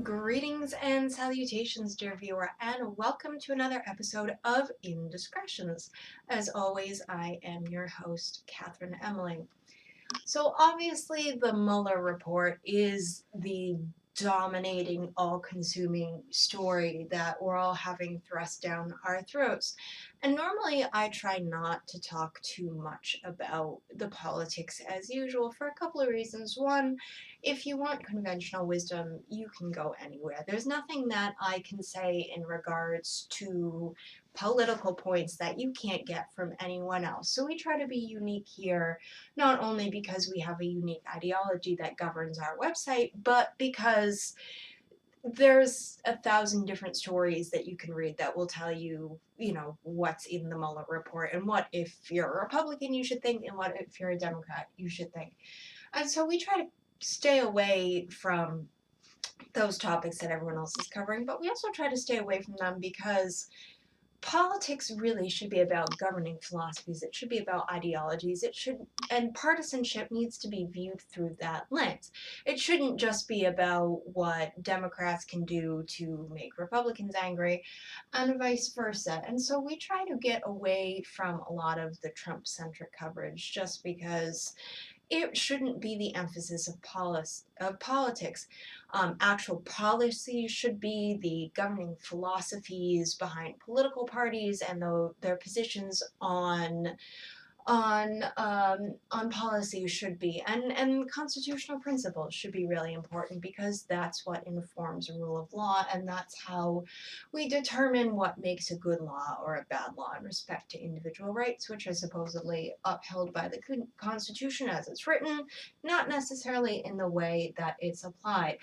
Greetings and salutations, dear viewer, and welcome to another episode of Indiscretions. As always, I am your host, Catherine Emily. So obviously the Mueller report is the dominating, all-consuming story that we're all having thrust down our throats. And normally I try not to talk too much about the politics as usual for a couple of reasons. One, if you want conventional wisdom, you can go anywhere. There's nothing that I can say in regards to political points that you can't get from anyone else. So we try to be unique here, not only because we have a unique ideology that governs our website, but because there's 1,000 different stories that you can read that will tell you, what's in the Mueller report and what if you're a Republican you should think and what if you're a Democrat you should think. And so we try to stay away from those topics that everyone else is covering, but we also try to stay away from them because politics really should be about governing philosophies. It should be about ideologies. And partisanship needs to be viewed through that lens. It shouldn't just be about what Democrats can do to make Republicans angry and vice versa. And so we try to get away from a lot of the Trump-centric coverage just because it shouldn't be the emphasis of politics. Actual policy should be the governing philosophies behind political parties and their positions on policy should be, and constitutional principles should be really important because that's what informs rule of law, and that's how we determine what makes a good law or a bad law in respect to individual rights, which are supposedly upheld by the Constitution as it's written, not necessarily in the way that it's applied.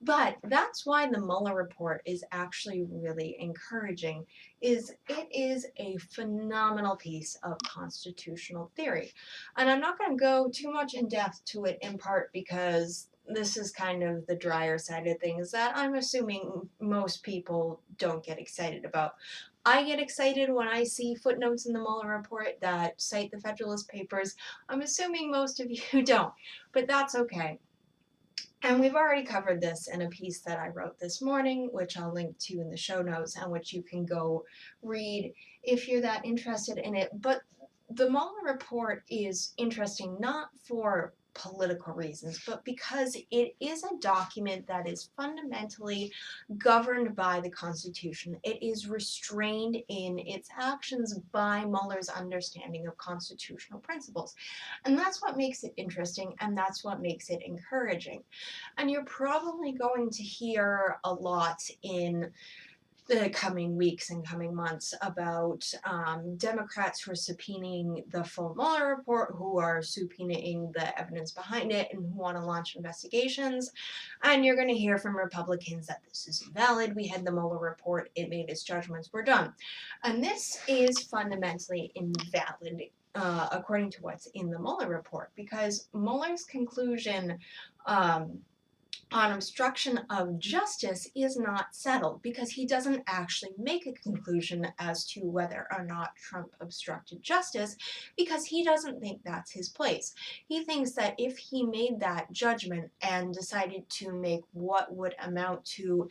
But that's why the Mueller report is actually really encouraging. It is a phenomenal piece of constitutional theory. And I'm not going to go too much in depth to it, in part because this is kind of the drier side of things that I'm assuming most people don't get excited about. I get excited when I see footnotes in the Mueller report that cite the Federalist Papers. I'm assuming most of you don't, but that's okay. And we've already covered this in a piece that I wrote this morning, which I'll link to in the show notes and which you can go read if you're that interested in it. But the Mueller report is interesting not for political reasons, but because it is a document that is fundamentally governed by the Constitution. It is restrained in its actions by Mueller's understanding of constitutional principles. And that's what makes it interesting, and that's what makes it encouraging. And you're probably going to hear a lot in the coming weeks and coming months about Democrats who are subpoenaing the full Mueller report, who are subpoenaing the evidence behind it, and who want to launch investigations. And you're going to hear from Republicans that this is invalid. We had the Mueller report. It made its judgments. We're done. And this is fundamentally invalid. According to what's in the Mueller report, because Mueller's conclusion on obstruction of justice is not settled, because he doesn't actually make a conclusion as to whether or not Trump obstructed justice, because he doesn't think that's his place. He thinks that if he made that judgment and decided to make what would amount to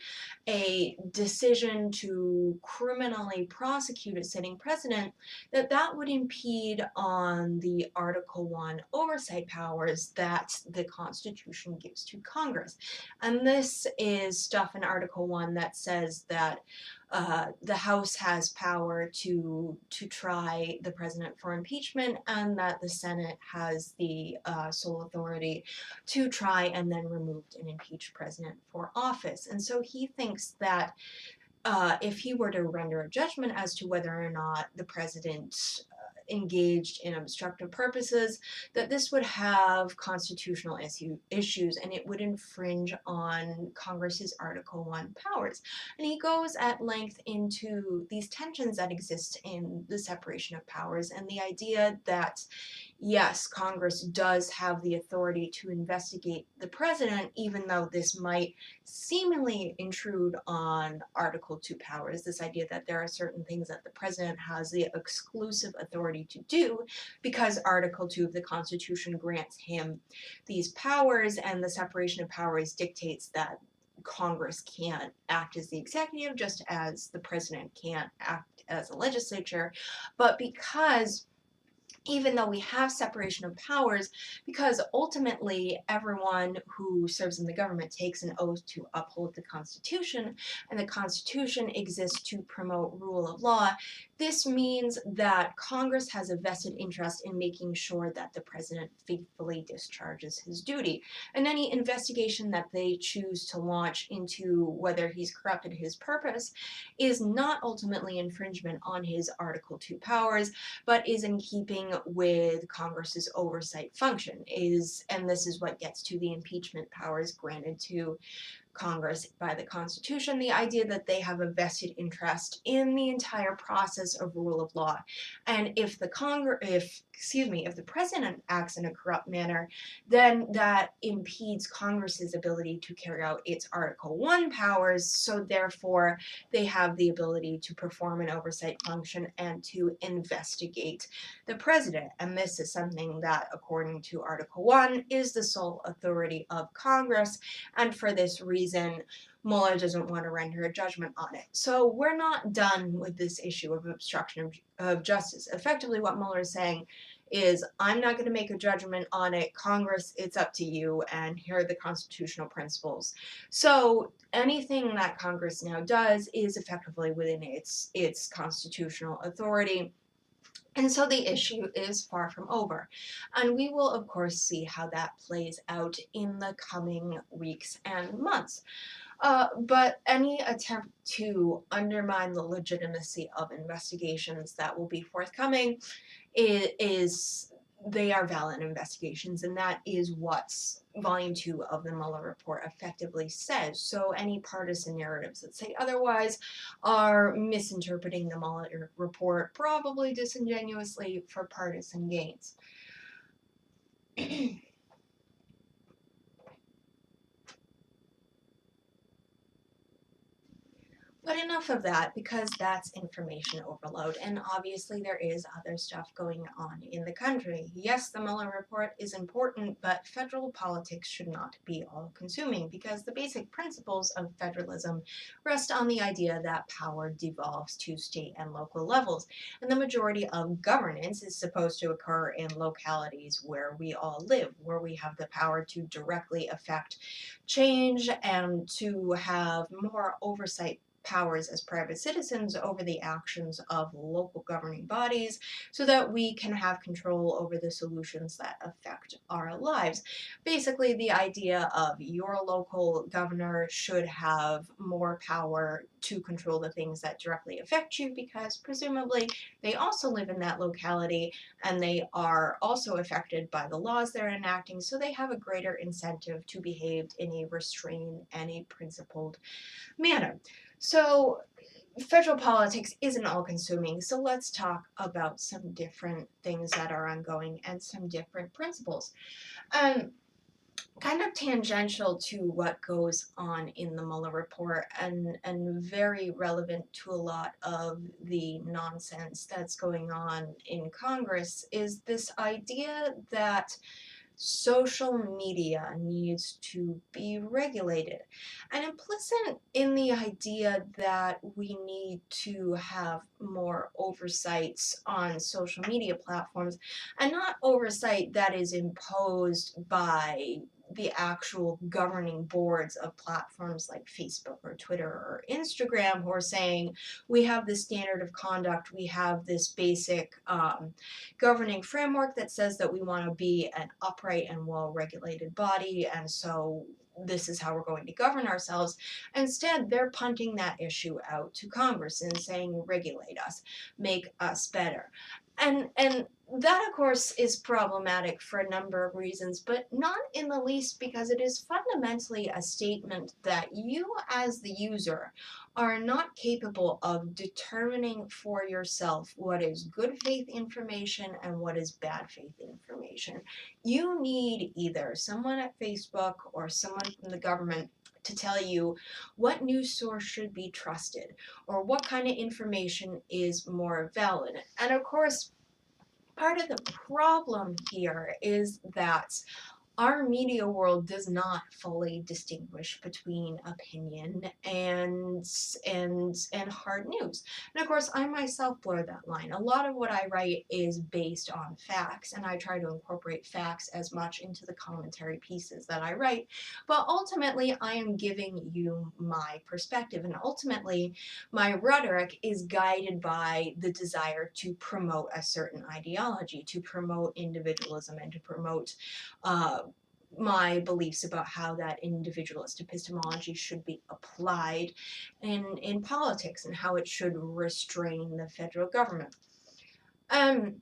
a decision to criminally prosecute a sitting president, that would impede on the Article 1 oversight powers that the Constitution gives to Congress. And this is stuff in Article 1 that says that the House has power to try the president for impeachment, and that the Senate has the sole authority to try and then remove an impeached president for office. And so he thinks that if he were to render a judgment as to whether or not the president engaged in obstructive purposes, that this would have constitutional issues and it would infringe on Congress's Article 1 powers. And he goes at length into these tensions that exist in the separation of powers and the idea that, yes, Congress does have the authority to investigate the president, even though this might seemingly intrude on Article 2 powers, this idea that there are certain things that the president has the exclusive authority to do because Article 2 of the Constitution grants him these powers, and the separation of powers dictates that Congress can't act as the executive, just as the president can't act as a legislature, but because even though we have separation of powers, because ultimately everyone who serves in the government takes an oath to uphold the Constitution, and the Constitution exists to promote rule of law, this means that Congress has a vested interest in making sure that the president faithfully discharges his duty. And any investigation that they choose to launch into whether he's corrupted his purpose is not ultimately infringement on his Article 2 powers, but is in keeping with Congress's oversight function, and this is what gets to the impeachment powers granted to Congress by the Constitution, the idea that they have a vested interest in the entire process of rule of law. And if the president acts in a corrupt manner, then that impedes Congress's ability to carry out its Article 1 powers, so therefore they have the ability to perform an oversight function and to investigate the president. And this is something that, according to Article 1, is the sole authority of Congress, and for this reason, Mueller doesn't want to render a judgment on it. So we're not done with this issue of obstruction of justice. Effectively, what Mueller is saying is, I'm not going to make a judgment on it. Congress, it's up to you, and here are the constitutional principles. So anything that Congress now does is effectively within its constitutional authority. And so the issue is far from over. And we will, of course, see how that plays out in the coming weeks and months. But any attempt to undermine the legitimacy of investigations that will be forthcoming they are valid investigations, and that is what Volume 2 of the Mueller report effectively says. So any partisan narratives that say otherwise are misinterpreting the Mueller report, probably disingenuously for partisan gains. But enough of that, because that's information overload, and obviously there is other stuff going on in the country. Yes, the Mueller report is important, but federal politics should not be all-consuming, because the basic principles of federalism rest on the idea that power devolves to state and local levels, and the majority of governance is supposed to occur in localities where we all live, where we have the power to directly affect change and to have more oversight powers as private citizens over the actions of local governing bodies, so that we can have control over the solutions that affect our lives. Basically, the idea of your local governor should have more power to control the things that directly affect you, because presumably they also live in that locality and they are also affected by the laws they're enacting, so they have a greater incentive to behave in a restrained and a principled manner. So federal politics isn't all-consuming, so let's talk about some different things that are ongoing and some different principles. Kind of tangential to what goes on in the Mueller report, and very relevant to a lot of the nonsense that's going on in Congress, is this idea that social media needs to be regulated. And implicit in the idea that we need to have more oversights on social media platforms, and not oversight that is imposed by the actual governing boards of platforms like Facebook or Twitter or Instagram, who are saying, we have this standard of conduct, we have this basic governing framework that says that we want to be an upright and well-regulated body, and so this is how we're going to govern ourselves. Instead, they're punting that issue out to Congress and saying, regulate us, make us better. And that, of course, is problematic for a number of reasons, but not in the least because it is fundamentally a statement that you, as the user, are not capable of determining for yourself what is good faith information and what is bad faith information. You need either someone at Facebook or someone from the government to tell you what news source should be trusted or what kind of information is more valid. And of course, part of the problem here is that our media world does not fully distinguish between opinion and hard news. And of course, I myself blur that line. A lot of what I write is based on facts, and I try to incorporate facts as much into the commentary pieces that I write. But ultimately, I am giving you my perspective, and ultimately, my rhetoric is guided by the desire to promote a certain ideology, to promote individualism, and to promote uh, my beliefs about how that individualist epistemology should be applied in politics and how it should restrain the federal government. Um,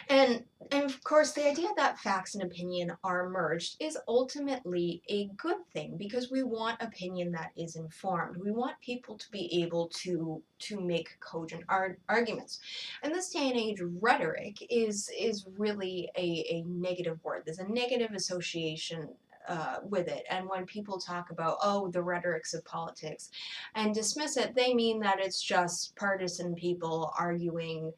and and of course, the idea that facts and opinion are merged is ultimately a good thing because we want opinion that is informed. We want people to be able to make cogent arguments. In this day and age, rhetoric is really a negative word. There's a negative association with it. And when people talk about, oh, the rhetorics of politics and dismiss it, they mean that it's just partisan people arguing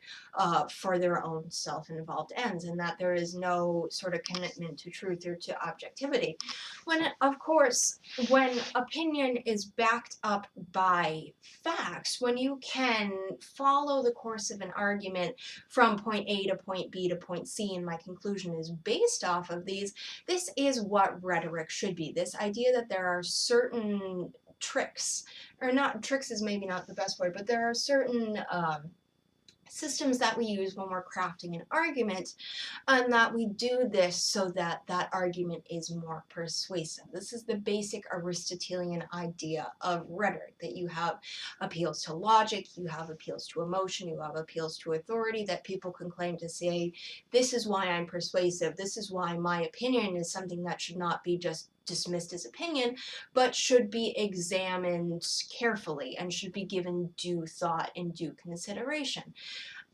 for their own self-involved ends, and that there is no sort of commitment to truth or to objectivity. When, of course, when opinion is backed up by facts, when you can follow the course of an argument from point A to point B to point C, and my conclusion is based off of these, this is what rhetoric should be. This idea that there are certain tricks, or not tricks is maybe not the best word, but there are certain systems that we use when we're crafting an argument, and that we do this so that that argument is more persuasive. This is the basic Aristotelian idea of rhetoric, that you have appeals to logic, you have appeals to emotion, you have appeals to authority, that people can claim to say, this is why I'm persuasive, this is why my opinion is something that should not be just dismissed as opinion, but should be examined carefully and should be given due thought and due consideration.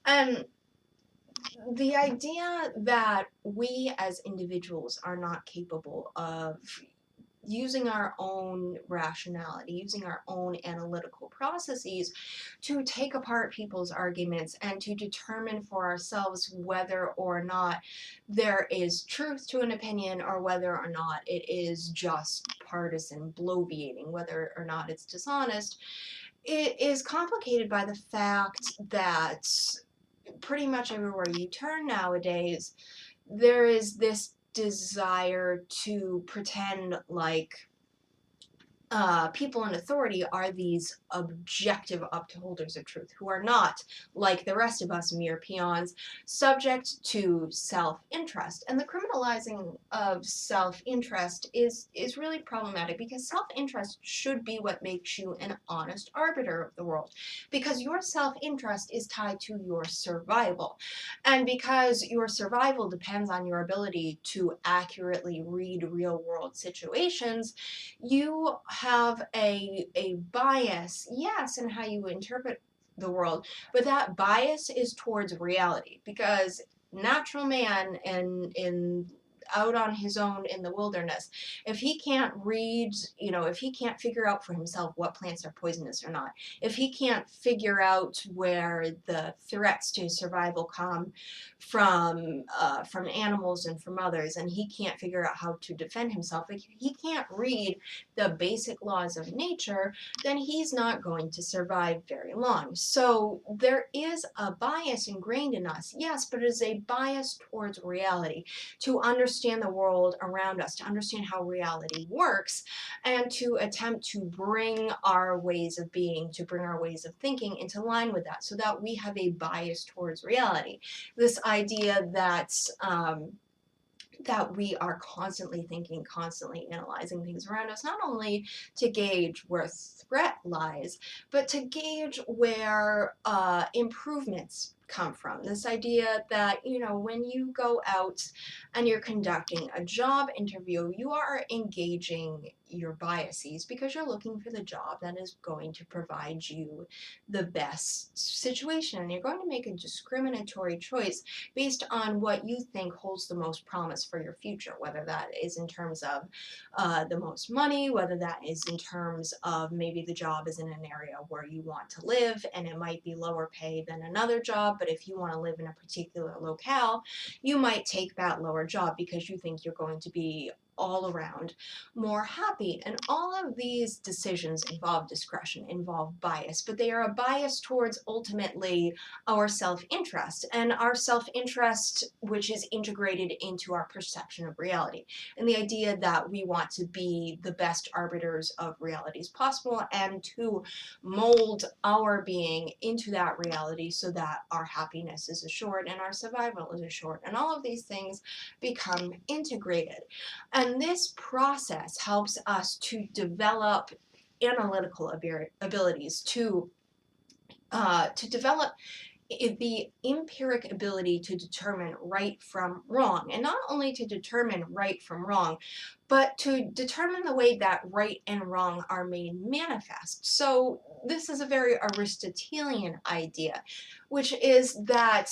And the idea that we as individuals are not capable of using our own rationality, using our own analytical processes to take apart people's arguments and to determine for ourselves whether or not there is truth to an opinion or whether or not it is just partisan bloviating, whether or not it's dishonest, it is complicated by the fact that pretty much everywhere you turn nowadays, there is this desire to pretend like people in authority are these objective upholders of truth, who are not, like the rest of us, mere peons, subject to self-interest. And the criminalizing of self-interest is really problematic, because self-interest should be what makes you an honest arbiter of the world, because your self-interest is tied to your survival. And because your survival depends on your ability to accurately read real-world situations, you have a bias, yes, in how you interpret the world, but that bias is towards reality, because natural man in out on his own in the wilderness, if he can't read, if he can't figure out for himself what plants are poisonous or not, if he can't figure out where the threats to survival come from animals and from others, and he can't figure out how to defend himself, if he can't read the basic laws of nature, then he's not going to survive very long. So there is a bias ingrained in us, yes, but it is a bias towards reality, to understand the world around us, to understand how reality works, and to attempt to bring our ways of being, to bring our ways of thinking into line with that, so that we have a bias towards reality. This idea that we are constantly thinking, constantly analyzing things around us, not only to gauge where threat lies, but to gauge where improvements come from. This idea that, when you go out and you're conducting a job interview, you are engaging your biases because you're looking for the job that is going to provide you the best situation. And you're going to make a discriminatory choice based on what you think holds the most promise for your future, whether that is in terms of the most money, whether that is in terms of maybe the job is in an area where you want to live and it might be lower pay than another job, but if you want to live in a particular locale, you might take that lower job because you think you're going to be all around more happy. And all of these decisions involve discretion, involve bias, but they are a bias towards ultimately our self-interest, and our self-interest which is integrated into our perception of reality, and the idea that we want to be the best arbiters of realities possible and to mold our being into that reality so that our happiness is assured and our survival is assured, and all of these things become integrated. And this process helps us to develop analytical abilities, to develop the empiric ability to determine right from wrong, and not only to determine right from wrong, but to determine the way that right and wrong are made manifest. So this is a very Aristotelian idea, which is that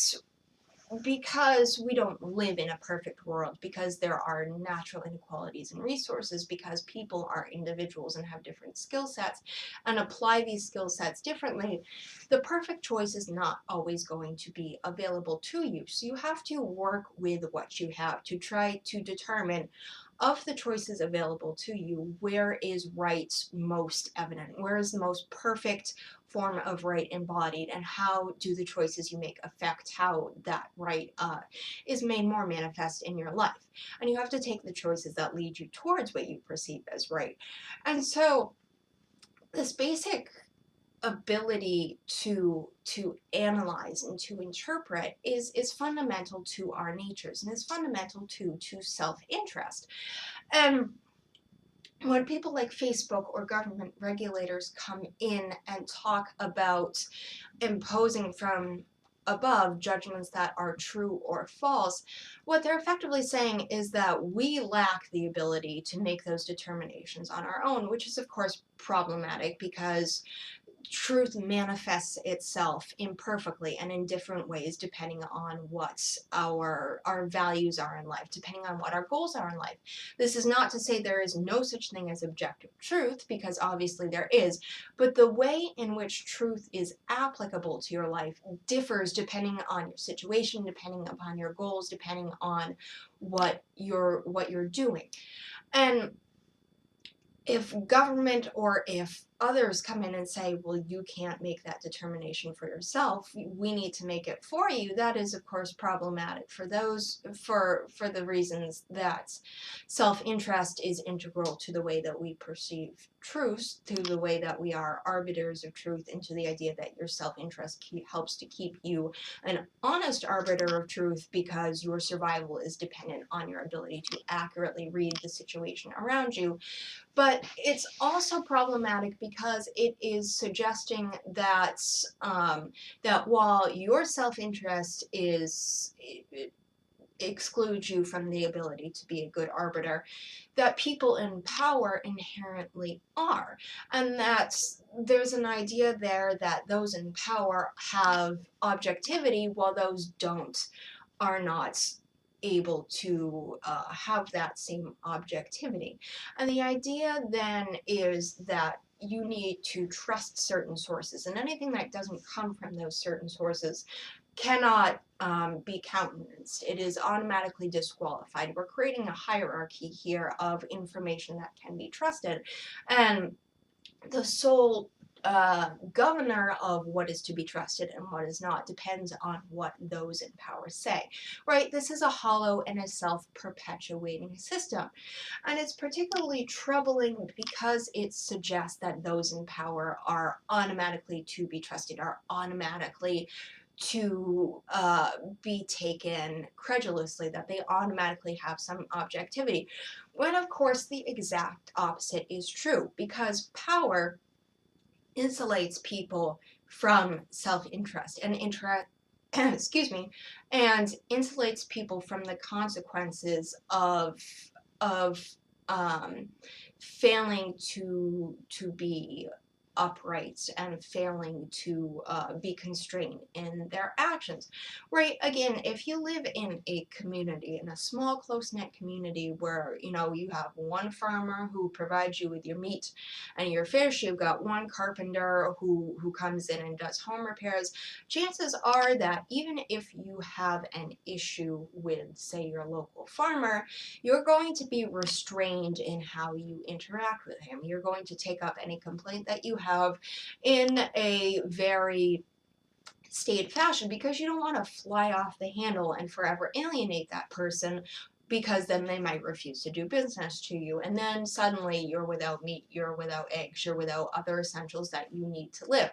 because we don't live in a perfect world, because there are natural inequalities in resources, because people are individuals and have different skill sets and apply these skill sets differently, the perfect choice is not always going to be available to you. So you have to work with what you have to try to determine, of the choices available to you, where is right most evident, where is the most perfect form of right embodied, and how do the choices you make affect how that right is made more manifest in your life. And you have to take the choices that lead you towards what you perceive as right. And so this basic ability to analyze and to interpret is fundamental to our natures, and is fundamental to self-interest. And when people like Facebook or government regulators come in and talk about imposing from above judgments that are true or false, what they're effectively saying is that we lack the ability to make those determinations on our own, which is of course problematic because truth manifests itself imperfectly and in different ways depending on what our values are in life, depending on what our goals are in life. This is not to say there is no such thing as objective truth, because obviously there is, but the way in which truth is applicable to your life differs depending on your situation, depending upon your goals, depending on what you're doing. And if government or if others come in and say, well, you can't make that determination for yourself, we need to make it for you, that is of course problematic for the reasons that self-interest is integral to the way that we perceive truth, to the way that we are arbiters of truth, and to the idea that your self-interest helps to keep you an honest arbiter of truth, because your survival is dependent on your ability to accurately read the situation around you. But it's also problematic because it is suggesting that that while your self-interest excludes you from the ability to be a good arbiter, that people in power inherently are, and that there's an idea there that those in power have objectivity while those don't are not able to have that same objectivity. And the idea then is that you need to trust certain sources, and anything that doesn't come from those certain sources cannot be countenanced. It is automatically disqualified. We're creating a hierarchy here of information that can be trusted, and the sole governor of what is to be trusted and what is not depends on what those in power say, right? This is a hollow and a self-perpetuating system, and it's particularly troubling because it suggests that those in power are automatically to be trusted, are automatically to be taken credulously, that they automatically have some objectivity, when of course the exact opposite is true, because power insulates people from self-interest and excuse me, and insulates people from the consequences of failing to be upright and failing to be constrained in their actions, right? Again, if you live in a community, in a small, close-knit community where, you know, you have one farmer who provides you with your meat and your fish, you've got one carpenter who comes in and does home repairs, chances are that even if you have an issue with, say, your local farmer, you're going to be restrained in how you interact with him. You're going to take up any complaint that you have in a very staid fashion because you don't want to fly off the handle and forever alienate that person, because then they might refuse to do business to you. And then suddenly you're without meat, you're without eggs, you're without other essentials that you need to live.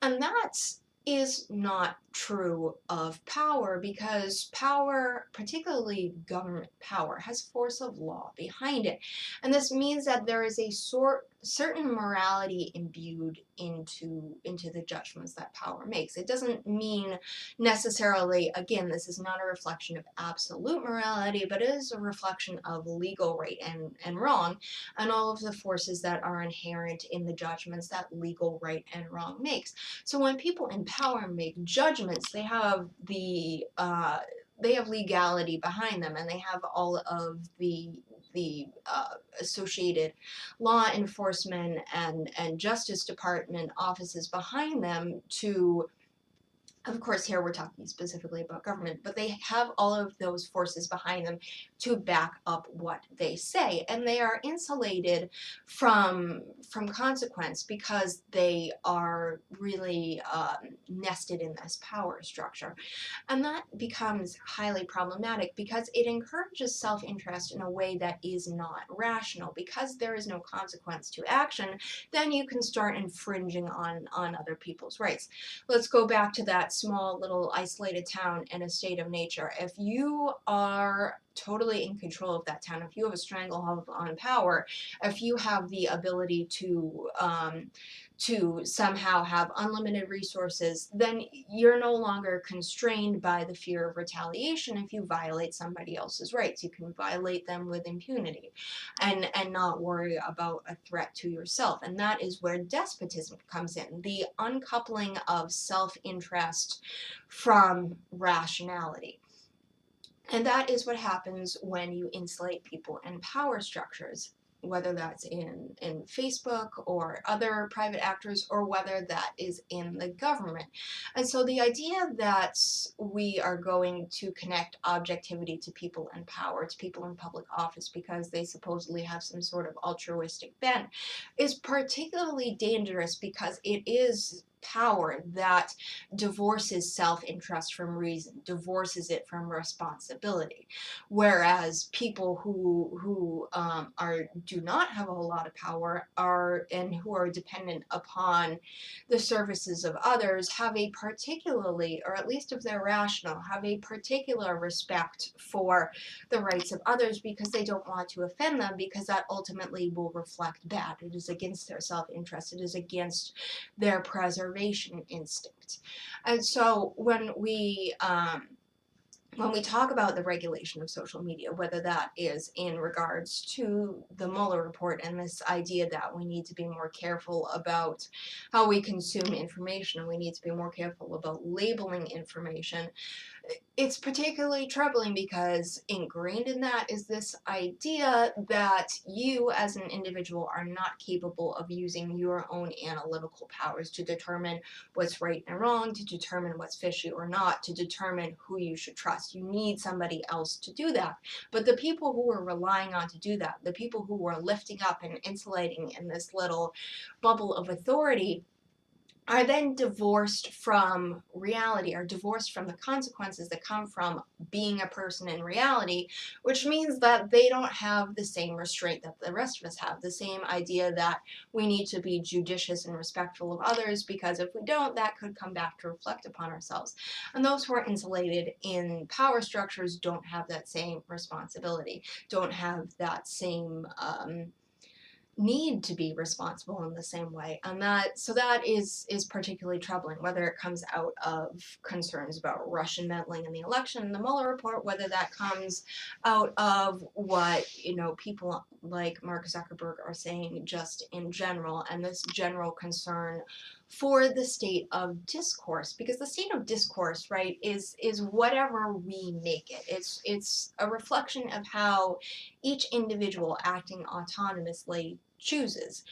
And that is not true of power, because power, particularly government power, has force of law behind it. And this means that there is a certain morality imbued into the judgments that power makes. It doesn't mean necessarily, again, this is not a reflection of absolute morality, but it is a reflection of legal right and wrong, and all of the forces that are inherent in the judgments that legal right and wrong makes. So when people in power make judgments, they have legality behind them, and they have all of the associated law enforcement and Justice Department offices behind them to, of course, here we're talking specifically about government, but they have all of those forces behind them to back up what they say, and they are insulated from consequence because they are really nested in this power structure. And that becomes highly problematic because it encourages self-interest in a way that is not rational. Because there is no consequence to action, then you can start infringing on other people's rights. Let's go back to that small little isolated town in a state of nature. If you are totally in control of that town, if you have a stranglehold on power, if you have the ability to somehow have unlimited resources, then you're no longer constrained by the fear of retaliation if you violate somebody else's rights. You can violate them with impunity and not worry about a threat to yourself. And that is where despotism comes in, the uncoupling of self-interest from rationality. And that is what happens when you insulate people in power structures, whether that's in Facebook or other private actors, or whether that is in the government. And so the idea that we are going to connect objectivity to people in power, to people in public office, because they supposedly have some sort of altruistic bent, is particularly dangerous because it is power that divorces self-interest from reason, divorces it from responsibility. Whereas people who do not have a whole lot of power and who are dependent upon the services of others have a particularly, or at least if they're rational, have a particular respect for the rights of others because they don't want to offend them, because that ultimately will reflect bad. It is against their self-interest. It is against their preservation instinct. And so when we talk about the regulation of social media, whether that is in regards to the Mueller report and this idea that we need to be more careful about how we consume information, and we need to be more careful about labeling information, it's particularly troubling because ingrained in that is this idea that you as an individual are not capable of using your own analytical powers to determine what's right and wrong, to determine what's fishy or not, to determine who you should trust. You need somebody else to do that. But the people who are relying on to do that, the people who are lifting up and insulating in this little bubble of authority, are then divorced from reality, are divorced from the consequences that come from being a person in reality, which means that they don't have the same restraint that the rest of us have, the same idea that we need to be judicious and respectful of others, because if we don't, that could come back to reflect upon ourselves. And those who are insulated in power structures don't have that same responsibility, don't have that same need to be responsible in the same way. And that is particularly troubling, whether it comes out of concerns about Russian meddling in the election in the Mueller report, whether that comes out of what, people like Mark Zuckerberg are saying just in general, and this general concern for the state of discourse, because the state of discourse, right, is whatever we make it. It's a reflection of how each individual acting autonomously chooses.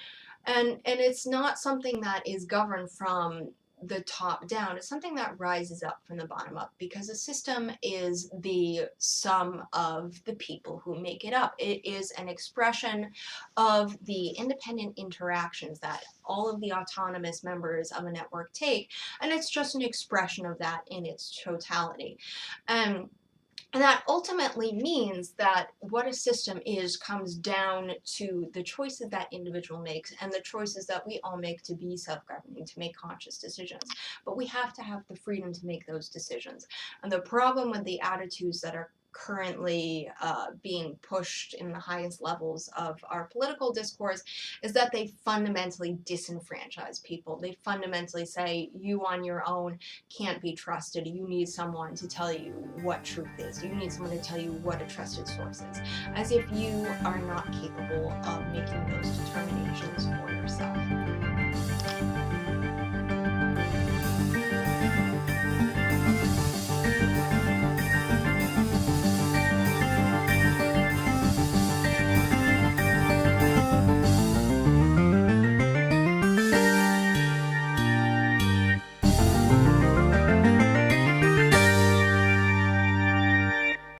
And it's not something that is governed from the top down. It's something that rises up from the bottom up, because a system is the sum of the people who make it up. It is an expression of the independent interactions that all of the autonomous members of a network take, and it's just an expression of that in its totality. And that ultimately means that what a system is comes down to the choices that individual makes and the choices that we all make to be self-governing, to make conscious decisions. But we have to have the freedom to make those decisions. And the problem with the attitudes that are currently being pushed in the highest levels of our political discourse is that they fundamentally disenfranchise people. They fundamentally say, you on your own can't be trusted. You need someone to tell you what truth is. You need someone to tell you what a trusted source is. As if you are not capable